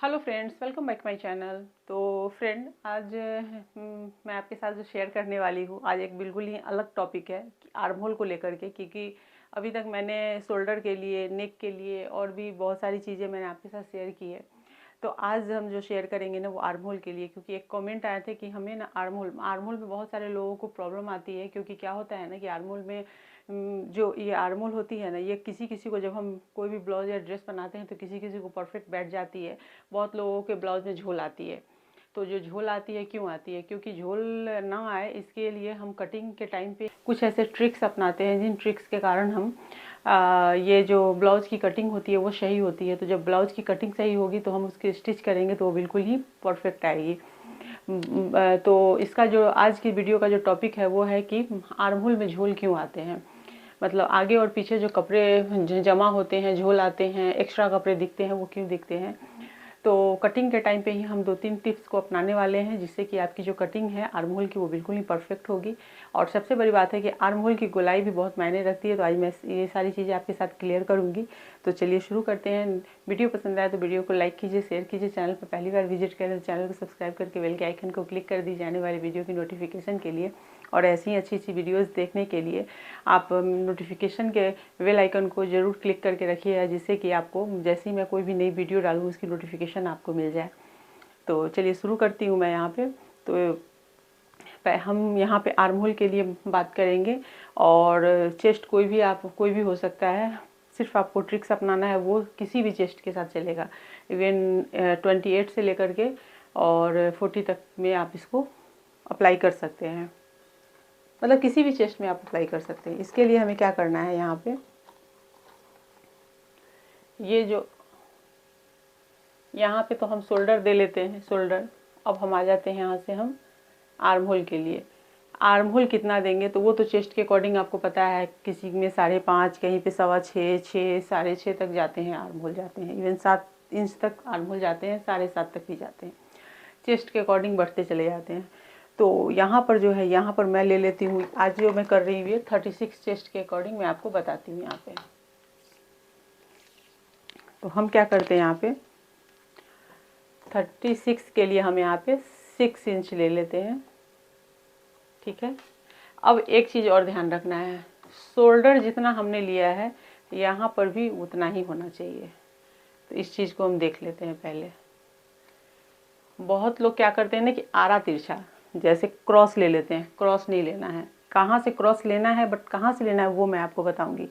Hello friends, welcome back my channel. तो friend, आज मैं आपके साथ जो शेयर करने वाली हूँ, आज एक बिल्कुल ही अलग टॉपिक है आर्म होल को लेकर के। क्योंकि अभी तक मैंने शोल्डर के लिए, नेक के लिए और भी बहुत सारी चीज़ें मैंने आपके साथ शेयर की है। तो आज हम जो शेयर करेंगे ना, वो आर्म होल के लिए। क्योंकि एक कमेंट आया था कि हमें ना आर्म होल में बहुत सारे लोगों को प्रॉब्लम आती है। क्योंकि क्या होता है ना कि आर्म होल में जो ये आर्म होल होती है ना, ये किसी किसी को, जब हम कोई भी ब्लाउज या ड्रेस बनाते हैं तो किसी किसी को परफेक्ट बैठ जाती है। बहुत लोगों के ब्लाउज में झोल आती है। तो जो झोल आती है, क्यों आती है? क्योंकि झोल ना आए इसके लिए हम कटिंग के टाइम पे कुछ ऐसे ट्रिक्स अपनाते हैं, जिन ट्रिक्स के कारण हम ये जो ब्लाउज की कटिंग होती है वो सही होती है। तो जब ब्लाउज की कटिंग सही होगी तो हम उसकी स्टिच करेंगे तो वो बिल्कुल ही परफेक्ट आएगी। तो इसका जो आज की वीडियो का जो टॉपिक है वो है कि आर्म होल में झोल क्यों आते हैं। मतलब आगे और पीछे जो कपड़े जमा होते हैं, झोल आते हैं, एक्स्ट्रा कपड़े दिखते हैं, वो क्यों दिखते हैं। तो कटिंग के टाइम पे ही हम 2-3 टिप्स को अपनाने वाले हैं, जिससे कि आपकी जो कटिंग है आर्म होल की, वो बिल्कुल ही परफेक्ट होगी। और सबसे बड़ी बात है कि आर्म होल की गोलाई भी बहुत मायने रखती है। तो आज मैं ये सारी चीज़ें आपके साथ क्लियर करूँगी। तो चलिए शुरू करते हैं। वीडियो पसंद आए तो वीडियो को लाइक कीजिए, शेयर कीजिए। चैनल पर पहली बार विजिट करें तो चैनल को सब्सक्राइब करके बेल के आइकन को क्लिक कर दीजिए आने वाली वीडियो की नोटिफिकेशन के लिए। और ऐसी ही अच्छी अच्छी वीडियोस देखने के लिए आप नोटिफिकेशन के बेल आइकन को ज़रूर क्लिक करके रखिएगा, जिससे कि आपको जैसे ही मैं कोई भी नई वीडियो डालूँ उसकी नोटिफिकेशन आपको मिल जाए। तो चलिए शुरू करती हूँ मैं यहाँ पे। तो हम यहाँ पे आर्म होल के लिए बात करेंगे। और चेस्ट कोई भी हो सकता है। सिर्फ आपको ट्रिक्स अपनाना है, वो किसी भी चेस्ट के साथ चलेगा। इवन 28 से लेकर के और 40 तक में आप इसको अप्लाई कर सकते हैं। मतलब किसी भी चेस्ट में आप अप्लाई कर सकते हैं। इसके लिए हमें क्या करना है, यहाँ पे ये जो यहाँ पे तो हम शोल्डर दे लेते हैं, शोल्डर। अब हम आ जाते हैं यहाँ से हम आर्म होल के लिए। आर्म होल कितना देंगे तो वो तो चेस्ट के अकॉर्डिंग आपको पता है। किसी में 5.5, कहीं पे 6.25, 6, 6.5 तक जाते हैं आर्म होल, जाते हैं। इवन 7 इंच तक आर्म होल जाते हैं, 7.5 तक भी जाते हैं। चेस्ट के अकॉर्डिंग बढ़ते चले जाते हैं। तो यहाँ पर जो है, यहाँ पर मैं ले लेती हूँ, आज जो मैं कर रही हूँ 36 चेस्ट के अकॉर्डिंग मैं आपको बताती हूँ यहाँ पे। तो हम क्या करते हैं, यहाँ पे 36 के लिए हम यहाँ पे 6 इंच ले लेते हैं। ठीक है। अब एक चीज़ और ध्यान रखना है, शोल्डर जितना हमने लिया है यहाँ पर भी उतना ही होना चाहिए। तो इस चीज़ को हम देख लेते हैं पहले। बहुत लोग क्या करते हैं ना कि आरा तिरछा जैसे क्रॉस ले लेते हैं। क्रॉस नहीं लेना है। कहाँ से क्रॉस लेना है, बट कहाँ से लेना है वो मैं आपको बताऊंगी।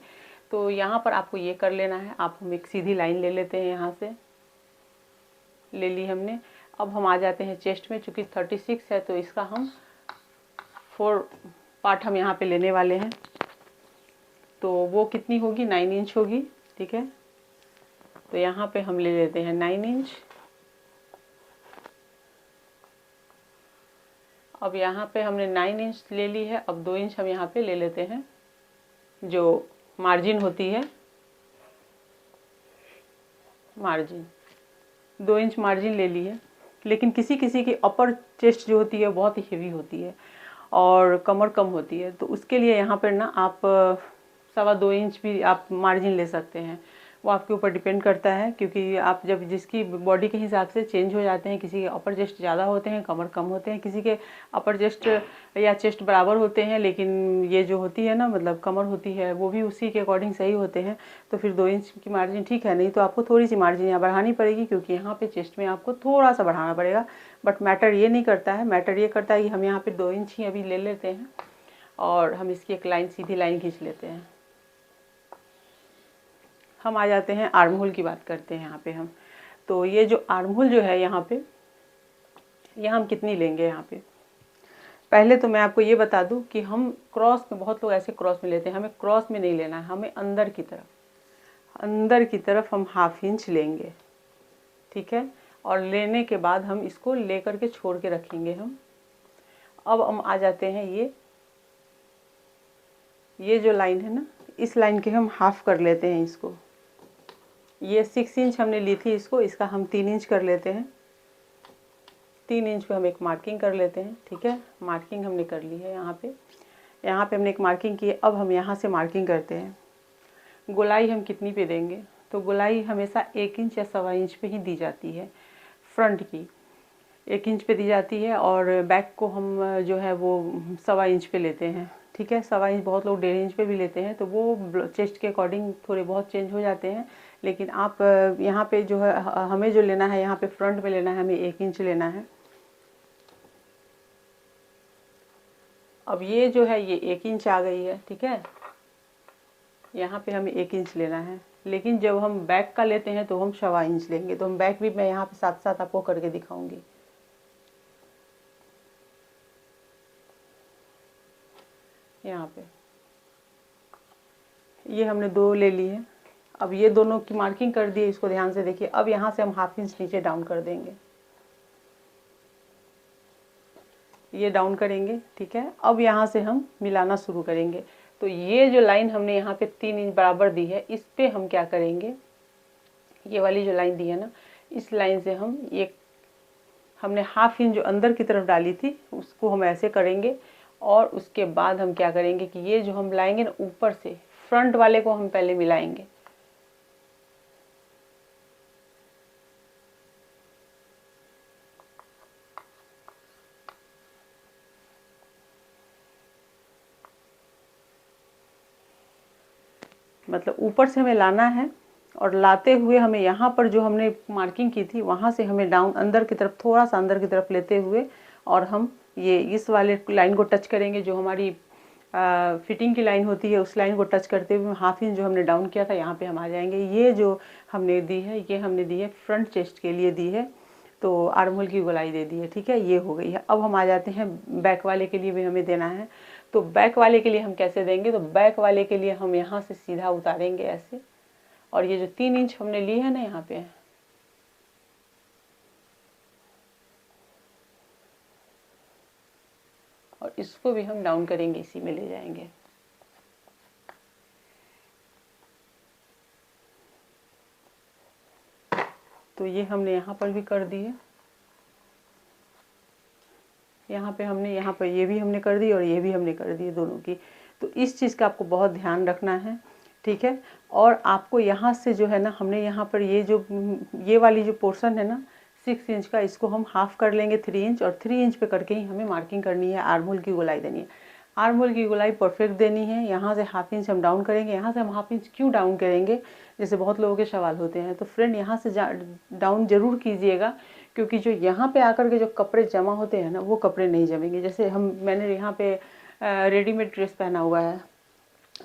तो यहाँ पर आपको ये कर लेना है। आप हम एक सीधी लाइन ले लेते हैं, यहाँ से ले ली हमने। अब हम आ जाते हैं चेस्ट में। चूँकि 36 है तो इसका हम 4 पार्ट हम यहाँ पे लेने वाले हैं। तो वो कितनी होगी, 9 इंच होगी। ठीक है। तो यहाँ पे हम ले लेते हैं 9 इंच। अब यहाँ पे हमने 9 इंच ले ली है। अब 2 इंच हम यहाँ पे ले लेते हैं, जो मार्जिन होती है, मार्जिन 2 इंच मार्जिन ले ली है। लेकिन किसी किसी की अपर चेस्ट जो होती है बहुत ही हेवी होती है और कमर कम होती है। तो उसके लिए यहाँ पर ना आप 2.25 इंच भी आप मार्जिन ले सकते हैं। वो आपके ऊपर डिपेंड करता है, क्योंकि आप जब जिसकी बॉडी के हिसाब से चेंज हो जाते हैं। किसी के अपर चेस्ट ज़्यादा होते हैं, कमर कम होते हैं। किसी के अपर चेस्ट या चेस्ट बराबर होते हैं, लेकिन ये जो होती है ना, मतलब कमर होती है, वो भी उसी के अकॉर्डिंग सही होते हैं। तो फिर 2 इंच की मार्जिन ठीक है। नहीं तो आपको थोड़ी सी मार्जिन यहाँ बढ़ानी पड़ेगी, क्योंकि यहाँ पे चेस्ट में आपको थोड़ा सा बढ़ाना पड़ेगा। बट मैटर ये नहीं करता है। मैटर ये करता है कि हम यहाँ पे 2 इंच ही अभी ले लेते हैं और हम इसकी एक लाइन, सीधी लाइन खींच लेते हैं। हम आ जाते हैं आर्म होल की बात करते हैं यहाँ पे हम। तो ये जो आर्म होल जो है यहाँ पे, यहाँ हम कितनी लेंगे यहाँ पे। पहले तो मैं आपको ये बता दूं कि हम क्रॉस में, बहुत लोग ऐसे क्रॉस में लेते हैं। हमें क्रॉस में नहीं लेना है, हमें अंदर की तरफ हम 1/2 इंच लेंगे। ठीक है। और लेने के बाद हम इसको लेकर के छोड़ के रखेंगे हम। अब हम आ जाते हैं ये जो लाइन है ना, इस लाइन के हम हाफ कर लेते हैं इसको। ये 6 इंच हमने ली थी, इसका हम 3 इंच कर लेते हैं। 3 इंच पे हम एक मार्किंग कर लेते हैं। ठीक है। मार्किंग हमने कर ली है यहाँ पे हमने एक मार्किंग की है। अब हम यहाँ से मार्किंग करते हैं। गोलाई हम कितनी पे देंगे, तो गोलाई हमेशा 1 इंच या 1.25 इंच पे ही दी जाती है। फ्रंट की 1 इंच पे दी जाती है, और बैक को हम जो है वो 1.25 इंच पे लेते हैं। ठीक है, 1.25 इंच, बहुत लोग 1.5 इंच पे भी लेते हैं, तो वो चेस्ट के अकॉर्डिंग थोड़े बहुत चेंज हो जाते हैं। लेकिन आप यहाँ पे जो है हमें जो लेना है, यहाँ पे फ्रंट में लेना है, हमें 1 इंच लेना है। अब ये जो है ये 1 इंच आ गई है। ठीक है, यहाँ पे हमें 1 इंच लेना है, लेकिन जब हम बैक का लेते हैं तो हम 1.25 इंच लेंगे। तो हम बैक भी मैं यहाँ पे साथ साथ आपको करके दिखाऊंगी। यहाँ पे ये हमने 2 ले ली है। अब ये दोनों की मार्किंग कर दी है, इसको ध्यान से देखिए। अब यहाँ से हम 1/2 इंच नीचे डाउन कर देंगे, ये डाउन करेंगे। ठीक है, अब यहाँ से हम मिलाना शुरू करेंगे। तो ये जो लाइन हमने यहाँ पे 3 इंच बराबर दी है, इस पे हम क्या करेंगे, ये वाली जो लाइन दी है ना, इस लाइन से हम ये हमने 1/2 इंच जो अंदर की तरफ डाली थी उसको हम ऐसे करेंगे। और उसके बाद हम क्या करेंगे कि ये जो हम लाएंगे ना ऊपर से, फ्रंट वाले को हम पहले मिलाएंगे। मतलब ऊपर से हमें लाना है, और लाते हुए हमें यहाँ पर जो हमने मार्किंग की थी वहाँ से हमें डाउन अंदर की तरफ, थोड़ा सा अंदर की तरफ लेते हुए, और हम ये इस वाले लाइन को टच करेंगे, जो हमारी फिटिंग की लाइन होती है, उस लाइन को टच करते हुए 1/2 इंच जो हमने डाउन किया था यहाँ पे हम आ जाएंगे। ये जो हमने दी है, ये हमने दी है फ्रंट चेस्ट के लिए दी है, तो आर्म होल की गोलाई दे दी है। ठीक है, ये हो गई है। अब हम आ जाते हैं बैक वाले के लिए भी हमें देना है। तो बैक वाले के लिए हम कैसे देंगे, तो बैक वाले के लिए हम यहाँ से सीधा उतारेंगे ऐसे, और ये जो 3 इंच हमने ली है ना यहाँ पे, और इसको भी हम डाउन करेंगे, इसी में ले जाएंगे। तो ये हमने यहाँ पर भी कर दी है, यहाँ पे हमने, यहाँ पर ये भी हमने कर दी और ये भी हमने कर दी है दोनों की। तो इस चीज़ का आपको बहुत ध्यान रखना है। ठीक है, और आपको यहाँ से जो है ना, हमने यहाँ पर ये जो ये वाली जो पोर्शन है ना 6 इंच का, इसको हम हाफ कर लेंगे 3 इंच, और 3 इंच पे करके ही हमें मार्किंग करनी है, आर्म होल की गोलाई देनी है। आर्म होल की गोलाई परफेक्ट देनी है। यहाँ से 1/2 इंच हम डाउन करेंगे। यहाँ से हम 1/2 इंच क्यों डाउन करेंगे, जैसे बहुत लोगों के सवाल होते हैं, तो फ्रेंड यहाँ से डाउन जरूर कीजिएगा, क्योंकि जो यहाँ पे आकर के जो कपड़े जमा होते हैं ना, वो कपड़े नहीं जमेंगे। जैसे मैंने यहाँ पे रेडीमेड ड्रेस पहना हुआ है,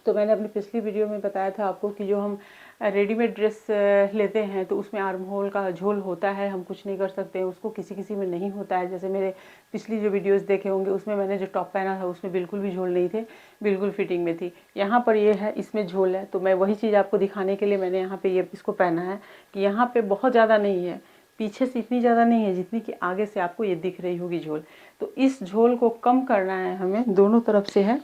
तो मैंने अपनी पिछली वीडियो में बताया था आपको कि जो हम रेडीमेड ड्रेस लेते हैं तो उसमें आर्म होल का झोल होता है, हम कुछ नहीं कर सकते हैं उसको, किसी किसी में नहीं होता है। जैसे मेरे पिछली जो वीडियोस देखे होंगे उसमें मैंने जो टॉप पहना था उसमें बिल्कुल भी झोल नहीं थे, बिल्कुल फिटिंग में थी। यहाँ पर ये है, इसमें झोल है, तो मैं वही चीज़ आपको दिखाने के लिए मैंने यहाँ पर ये इसको पहना है कि यहाँ पर बहुत ज़्यादा नहीं है, पीछे से इतनी ज़्यादा नहीं है जितनी कि आगे से आपको ये दिख रही होगी झोल। तो इस झोल को कम करना है हमें, दोनों तरफ से है,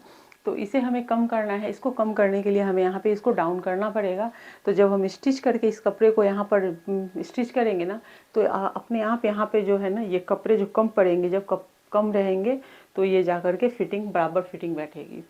तो इसे हमें कम करना है। इसको कम करने के लिए हमें यहाँ पे इसको डाउन करना पड़ेगा। तो जब हम स्टिच करके इस कपड़े को यहाँ पर स्टिच करेंगे ना, तो अपने आप यहाँ पे जो है ना ये कपड़े जो कम पड़ेंगे, जब कम रहेंगे तो ये जा कर के फिटिंग बराबर फिटिंग बैठेगी।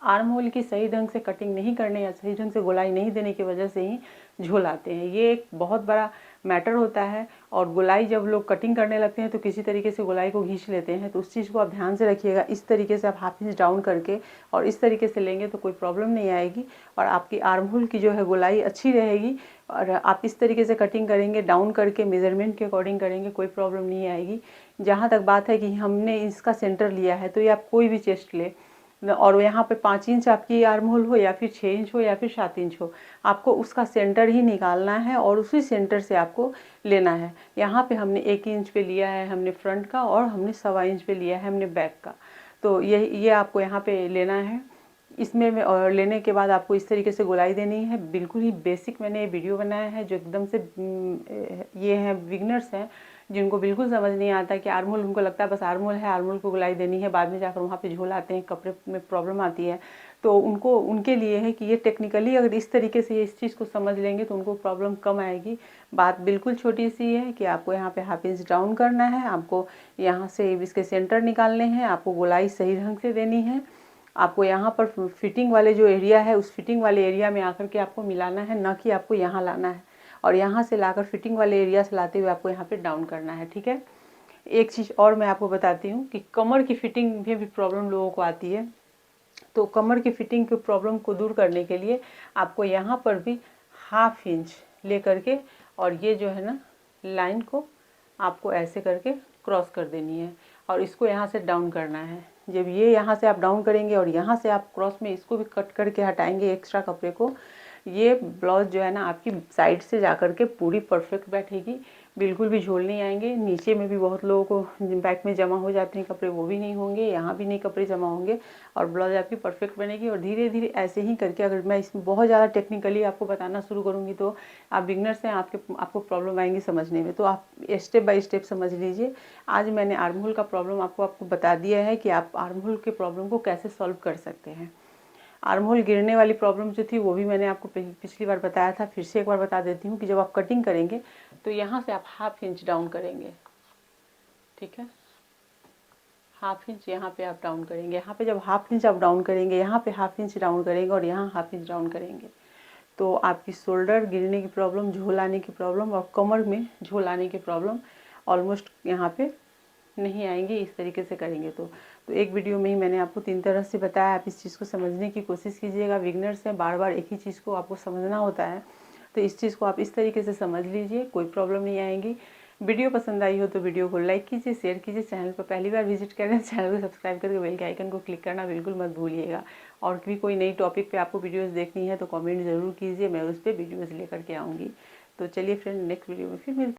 आर्म होल की सही ढंग से कटिंग नहीं करने या सही ढंग से गोलाई नहीं देने की वजह से ही झोल आते हैं। ये एक बहुत बड़ा मैटर होता है। और गोलाई जब लोग कटिंग करने लगते हैं तो किसी तरीके से गोलाई को खींच लेते हैं, तो उस चीज़ को आप ध्यान से रखिएगा। इस तरीके से आप 1/2 इंच डाउन करके और इस तरीके से लेंगे तो कोई प्रॉब्लम नहीं आएगी, और आपकी आर्म होल की जो है गोलाई अच्छी रहेगी। और आप इस तरीके से कटिंग करेंगे, डाउन करके मेजरमेंट के अकॉर्डिंग करेंगे, कोई प्रॉब्लम नहीं आएगी। जहाँ तक बात है कि हमने इसका सेंटर लिया है, तो ये आप कोई भी चेस्ट ले, और यहाँ पे 5 इंच आपकी आर्म होल हो या फिर 6 इंच हो या फिर 7 इंच हो, आपको उसका सेंटर ही निकालना है और उसी सेंटर से आपको लेना है। यहाँ पे हमने 1 इंच पे लिया है हमने फ्रंट का, और हमने 1.25 इंच पे लिया है हमने बैक का। तो ये आपको यहाँ पे लेना है। इसमें और लेने के बाद आपको इस तरीके से गोलाई देनी है। बिल्कुल ही बेसिक मैंने ये वीडियो बनाया है, जो एकदम से ये हैं बिगनर्स हैं जिनको बिल्कुल समझ नहीं आता कि आर्म होल, उनको लगता है बस आर्म होल है, आर्म होल को गोलाई देनी है, बाद में जाकर वहाँ पे झोल आते हैं, कपड़े में प्रॉब्लम आती है। तो उनके लिए है कि ये टेक्निकली अगर इस तरीके से इस चीज़ को समझ लेंगे तो उनको प्रॉब्लम कम आएगी। बात बिल्कुल छोटी सी है कि आपको यहाँ पे 1/2 इंच डाउन करना है, आपको यहाँ से इसके सेंटर निकालने हैं, आपको गोलाई सही ढंग से देनी है, आपको यहाँ पर फिटिंग वाले जो एरिया है उस फिटिंग वाले एरिया में आकर के आपको मिलाना है, ना कि आपको यहाँ लाना है। और यहाँ से लाकर फिटिंग वाले एरिया से लाते हुए आपको यहाँ पे डाउन करना है, ठीक है। एक चीज़ और मैं आपको बताती हूँ कि कमर की फिटिंग में भी प्रॉब्लम लोगों को आती है। तो कमर की फिटिंग की प्रॉब्लम को दूर करने के लिए आपको यहाँ पर भी 1/2 इंच ले करके और ये जो है ना लाइन को आपको ऐसे करके क्रॉस कर देनी है और इसको यहाँ से डाउन करना है। जब ये यहाँ से आप डाउन करेंगे और यहाँ से आप क्रॉस में इसको भी कट करके हटाएंगे एक्स्ट्रा कपड़े को, ये ब्लाउज जो है ना आपकी साइड से जा कर के पूरी परफेक्ट बैठेगी, बिल्कुल भी झोल नहीं आएंगे। नीचे में भी बहुत लोगों को बैक में जमा हो जाते हैं कपड़े, वो भी नहीं होंगे, यहाँ भी नहीं कपड़े जमा होंगे और ब्लाउज आपकी परफेक्ट बनेगी। और धीरे धीरे ऐसे ही करके, अगर मैं इसमें बहुत ज़्यादा टेक्निकली आपको बताना शुरू करूँगी तो आप बिगनर्स हैं, आपको प्रॉब्लम आएंगी समझने में, तो आप स्टेप बाय स्टेप समझ लीजिए। आज मैंने आर्म होल का प्रॉब्लम आपको बता दिया है कि आप आर्म होल के प्रॉब्लम को कैसे सॉल्व कर सकते हैं। आर्म होल गिरने वाली प्रॉब्लम जो थी वो भी मैंने आपको पिछली बार बताया था, फिर से एक बार बता देती हूँ कि जब आप कटिंग करेंगे तो यहाँ से आप 1/2 इंच डाउन करेंगे, ठीक है। 1/2 इंच यहाँ पे आप डाउन करेंगे। यहाँ पे जब 1/2 इंच आप डाउन करेंगे, यहाँ पे 1/2 इंच डाउन करेंगे और यहाँ 1/2 इंच डाउन करेंगे, तो आपकी शोल्डर गिरने की प्रॉब्लम, झोल आने की प्रॉब्लम और कमर में झोल आने की प्रॉब्लम ऑलमोस्ट यहाँ पे नहीं आएंगे। इस तरीके से करेंगे तो एक वीडियो में ही मैंने आपको 3 तरह से बताया। आप इस चीज़ को समझने की कोशिश कीजिएगा। बिगनर्स हैं, बार बार एक ही चीज़ को आपको समझना होता है, तो इस चीज़ को आप इस तरीके से समझ लीजिए, कोई प्रॉब्लम नहीं आएगी। वीडियो पसंद आई हो तो वीडियो को लाइक कीजिए, शेयर कीजिए। चैनल पर पहली बार विजिट करें चैनल को सब्सक्राइब करके बेल के आइकन को क्लिक करना बिल्कुल मत भूलिएगा। और भी कोई नई टॉपिक पे आपको वीडियोस देखनी है तो कमेंट ज़रूर कीजिए, मैं उस पर वीडियोस लेकर के आऊँगी। तो चलिए फ्रेंड, नेक्स्ट वीडियो में फिर मिलते हैं।